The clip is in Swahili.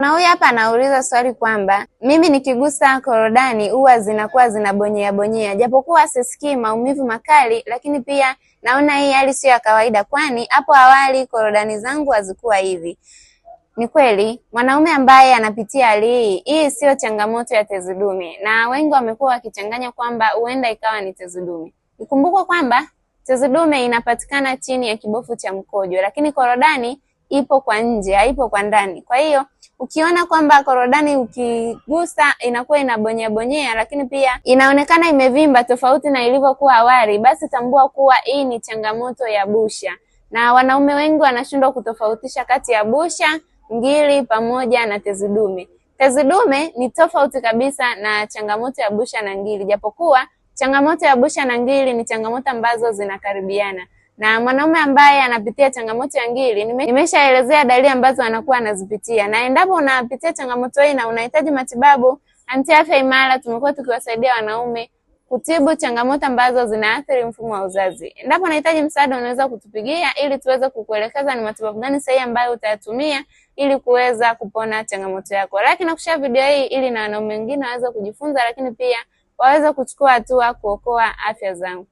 Na huyu hapa anauliza swali kwamba mimi nikigusa korodani huwa zinakuwa zinabonyea bonyea, japokuwa sisikii maumivu makali, lakini pia naona hii hali sio ya kawaida, kwani hapo awali korodani zangu hazikuwa hivi. Ni kweli mwanaume ambaye anapitia hali hii sio changamoto ya tezi dume, na wengi wamekuwa wakichanganya kwamba huenda ikawa ni tezi dume. Ikumbukwe kwamba tezi dume inapatikana chini ya kibofu cha mkojo, lakini korodani ipo kwa nje, haipo kwa ndani. Kwa hiyo ukiona kwamba korodani ukigusa inakuwa inabonyea bonyea, lakini pia inaonekana imevimba tofauti na ilivyokuwa awali, basi tambua kuwa hii ni changamoto ya busha. Na wanaume wengi wanashindwa kutofautisha kati ya busha, ngiri pamoja na tezi dume. Tezi dume ni tofauti kabisa na changamoto ya busha na ngiri, japokuwa changamoto ya busha na ngiri ni changamoto ambazo zinakaribiana. Na mwanaume ambaye anapitia changamoto ya ngiri, nimeshaelezea dalili ambazo anakuwa anazipitia. Na endapo unapitia changamoto hii na unahitaji matibabu, Anti-Afya Imara tumekuwa tukiwasaidia wanaume kutibu changamoto ambazo zinaathiri mfumo wa uzazi. Endapo unahitaji msaada, unaweza kutupigia ili tuweze kukuelekeza ni matibabu gani sahihi ambayo utayatumia ili kuweza kupona changamoto yako. Lakini nakushare video hii ili na wanaume wengine waweze kujifunza, lakini pia waweze kuchukua hatua kuokoa afya zao.